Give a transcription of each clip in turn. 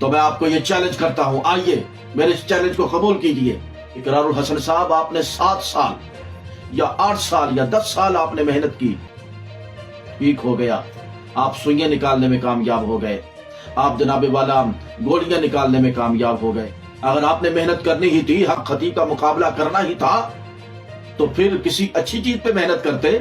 تو میں آپ کو یہ چیلنج کرتا ہوں، آئیے میرے اس چیلنج کو قبول کیجئے۔ اقرار الحسن صاحب، آپ نے 7 سال یا 8 سال یا 10 سال آپ نے محنت کی، ٹھیک ہو گیا، آپ سوئیاں نکالنے میں کامیاب ہو گئے، آپ جناب والا گولیاں نکالنے میں کامیاب ہو گئے۔ اگر آپ نے محنت کرنی ہی تھی، حق خطیب کا مقابلہ کرنا ہی تھا، تو پھر کسی اچھی چیز پہ محنت کرتے۔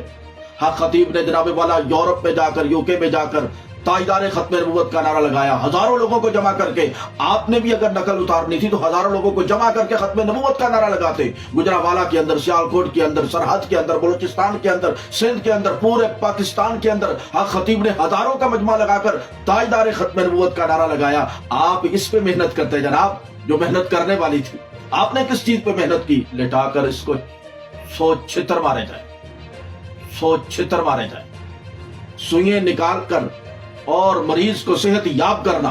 حق خطیب نے جناب والا یورپ میں جا کر، UK میں جا کر تاجدار ختم نبوت کا نعرہ لگایا، ہزاروں لوگوں کو جمع کر کے۔ آپ نے بھی اگر نقل اتارنی تھی تو ہزاروں لوگوں کو جمع کر کے ختم نبوت کا نعرہ لگاتے۔ گجرانوالہ کے اندر، سیالکوٹ کے اندر، سرحد کے اندر، بلوچستان کے اندر، سندھ کے اندر، پورے پاکستان کے اندر حق خطیب نے ہزاروں کا مجمع لگا کر تاجدار ختم نبوت کا نعرہ لگایا۔ آپ اس پہ محنت کرتے جناب، جو محنت کرنے والی تھی۔ آپ نے کس چیز پہ محنت کی؟ لٹا کر اس کو 100 چھتر مارے جائیں، 100 چھتر مارے جائیں، سوئیں نکال کر اور مریض کو صحت یاب کرنا۔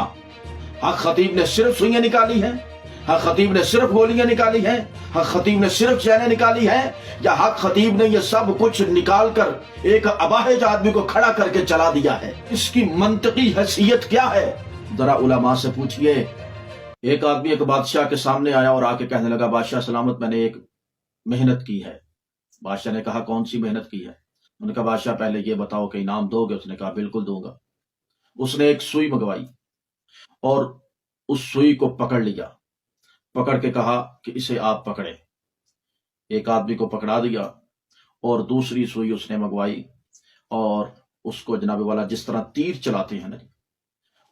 حق خطیب نے صرف سوئیں نکالی ہیں؟ حق خطیب نے صرف گولیاں نکالی ہیں؟ حق خطیب نے صرف چینیں نکالی ہیں؟ یا حق خطیب نے یہ سب کچھ نکال کر ایک اباہج آدمی کو کھڑا کر کے چلا دیا ہے؟ اس کی منطقی حیثیت کیا ہے؟ ذرا علماء سے پوچھئے۔ ایک آدمی ایک بادشاہ کے سامنے آیا اور آ کے کہنے لگا، بادشاہ سلامت، میں نے ایک محنت کی ہے۔ بادشاہ نے کہا، کون سی محنت کی ہے؟ انہوں نے کہا، بادشاہ پہلے یہ بتاؤ کہ انعام دو گے؟ اس نے کہا، بالکل دوں گا۔ اس نے ایک سوئی منگوائی اور اس سوئی کو پکڑ لیا، پکڑ کے کہا کہ اسے آپ پکڑے۔ ایک آدمی کو پکڑا دیا اور دوسری سوئی اس نے منگوائی اور اس کو جناب والا جس طرح تیر چلاتے ہیں نا،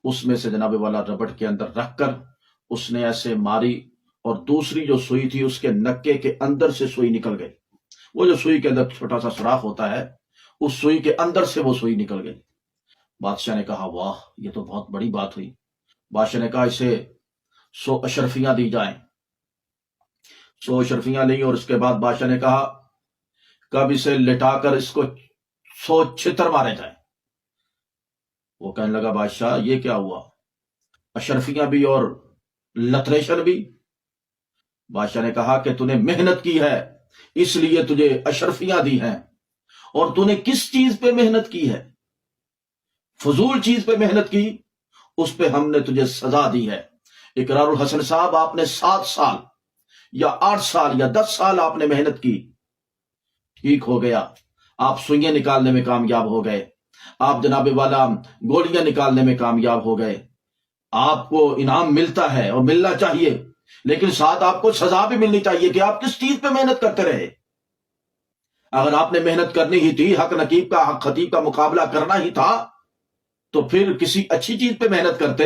اس میں سے جناب والا ربڑ کے اندر رکھ کر اس نے ایسے ماری اور دوسری جو سوئی تھی اس کے نکے کے اندر سے سوئی نکل گئی۔ وہ جو سوئی کے اندر چھوٹا سا سوراخ ہوتا ہے، اس سوئی کے اندر سے وہ سوئی نکل گئی۔ بادشاہ نے کہا، واہ، یہ تو بہت بڑی بات ہوئی۔ بادشاہ نے کہا، اسے 100 اشرفیاں دی جائیں۔ 100 اشرفیاں لیں اور اس کے بعد بادشاہ نے کہا، کب اسے لٹا کر اس کو 100 چھتر مارے جائیں۔ وہ کہنے لگا، بادشاہ یہ کیا ہوا؟ اشرفیاں بھی اور لتریشن بھی؟ بادشاہ نے کہا کہ تو نے محنت کی ہے، اس لیے تجھے اشرفیاں دی ہیں، اور تو نے کس چیز پہ محنت کی ہے؟ فضول چیز پہ محنت کی، اس پہ ہم نے تجھے سزا دی ہے۔ اقرار الحسن صاحب، آپ نے 7 سال یا 8 سال یا 10 سال آپ نے محنت کی، ٹھیک ہو گیا، آپ سوئیں نکالنے میں کامیاب ہو گئے، آپ جناب والا گولیاں نکالنے میں کامیاب ہو گئے۔ آپ کو انعام ملتا ہے اور ملنا چاہیے، لیکن ساتھ آپ کو سزا بھی ملنی چاہیے کہ آپ کس چیز پہ محنت کرتے رہے۔ اگر آپ نے محنت کرنی ہی تھی، حق نقیب کا، حق خطیب کا مقابلہ کرنا ہی تھا، تو پھر کسی اچھی چیز پہ محنت کرتے۔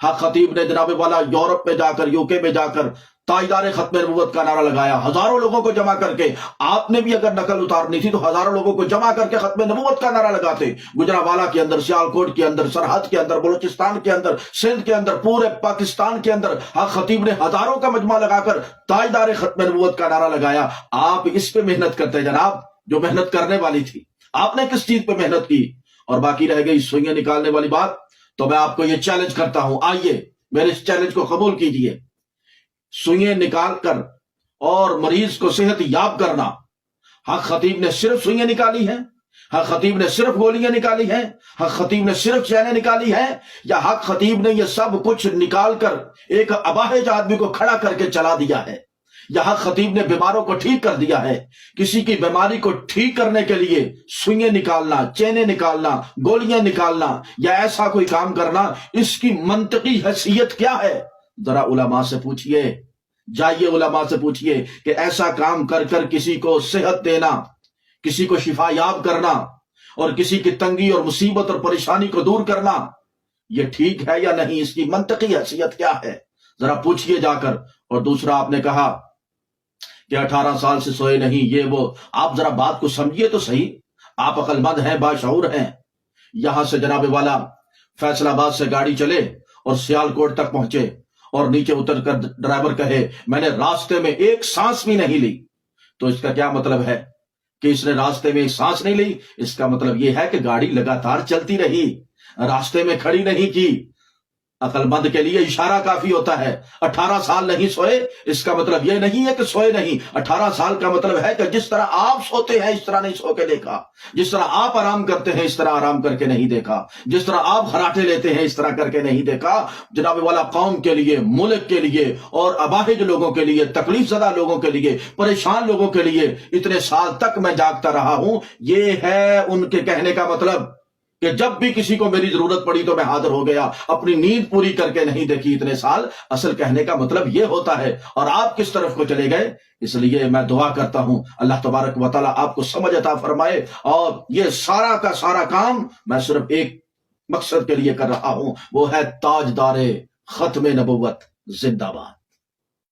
حق خطیب نے جناب والا یورپ میں جا کر، UK میں جا کر تاجدار ختم نبوت کا نعرہ لگایا، ہزاروں لوگوں کو جمع کر کے۔ آپ نے بھی اگر نقل اتارنی تھی تو ہزاروں لوگوں کو جمع کر کے ختم نبوت کا نعرہ لگاتے۔ گجرانوالہ کے اندر، سیالکوٹ کے اندر، سرحد کے اندر، بلوچستان کے اندر، سندھ کے اندر، پورے پاکستان کے اندر حق خطیب نے ہزاروں کا مجمع لگا کر تاجدار ختم نبوت کا نعرہ لگایا۔ آپ اس پہ محنت کرتے جناب، جو محنت کرنے والی تھی۔ آپ نے کس چیز پہ محنت کی؟ اور باقی رہ گئی سوئیں نکالنے والی بات، تو میں آپ کو یہ چیلنج کرتا ہوں، آئیے میرے اس چیلنج کو قبول کیجئے۔ سوئیں نکال کر اور مریض کو صحت یاب کرنا۔ حق خطیب نے صرف سوئیں نکالی ہیں؟ حق خطیب نے صرف گولیاں نکالی ہیں؟ حق خطیب نے صرف چینیں نکالی ہیں؟ یا حق خطیب نے یہ سب کچھ نکال کر ایک اباہج آدمی کو کھڑا کر کے چلا دیا ہے؟ یا حق خطیب نے بیماروں کو ٹھیک کر دیا ہے؟ کسی کی بیماری کو ٹھیک کرنے کے لیے سوئیں نکالنا، چینیں نکالنا، گولیاں نکالنا یا ایسا کوئی کام کرنا، اس کی منطقی حیثیت کیا ہے؟ ذرا علماء سے پوچھئے، جائیے علماء سے پوچھئے کہ ایسا کام کر کر کسی کو صحت دینا، کسی کو شفا یاب کرنا اور کسی کی تنگی اور مصیبت اور پریشانی کو دور کرنا، یہ ٹھیک ہے یا نہیں؟ اس کی منطقی حیثیت کیا ہے؟ ذرا پوچھئے جا کر۔ اور دوسرا، آپ نے کہا کہ 18 سال سے سوئے نہیں، یہ وہ۔ آپ ذرا بات کو سمجھیے تو صحیح، آپ عقل مند ہیں، باشعور ہیں۔ یہاں سے جناب والا فیصل آباد سے گاڑی چلے اور سیالکوٹ تک پہنچے اور نیچے اتر کر ڈرائیور کہے، میں نے راستے میں ایک سانس بھی نہیں لی، تو اس کا کیا مطلب ہے کہ اس نے راستے میں ایک سانس نہیں لی؟ اس کا مطلب یہ ہے کہ گاڑی لگاتار چلتی رہی، راستے میں کھڑی نہیں کی۔ عقل مند کے لیے اشارہ کافی ہوتا ہے. 18 سال نہیں سوئے اس کا مطلب یہ نہیں ہے کہ سوئے نہیں. 18 سال کا مطلب ہے کہ جس طرح آپ سوتے ہیں اس طرح نہیں سو کے دیکھا, جس طرح آپ آرام کرتے ہیں اس طرح آرام کر کے نہیں دیکھا, جس طرح آپ خراٹے لیتے ہیں اس طرح کر کے نہیں دیکھا. جناب والا قوم کے لیے, ملک کے لیے اور اباہج لوگوں کے لیے, تکلیف زدہ لوگوں کے لیے, پریشان لوگوں کے لیے اتنے سال تک میں جاگتا رہا ہوں. یہ ہے ان کے کہنے کا مطلب کہ جب بھی کسی کو میری ضرورت پڑی تو میں حاضر ہو گیا, اپنی نیند پوری کر کے نہیں دیکھی اتنے سال. اصل کہنے کا مطلب یہ ہوتا ہے. اور آپ کس طرف کو چلے گئے؟ اس لیے میں دعا کرتا ہوں اللہ تبارک و تعالیٰ آپ کو سمجھ عطا فرمائے. اور یہ سارا کا سارا کام میں صرف ایک مقصد کے لیے کر رہا ہوں, وہ ہے تاجدار ختم نبوت زندہ باد.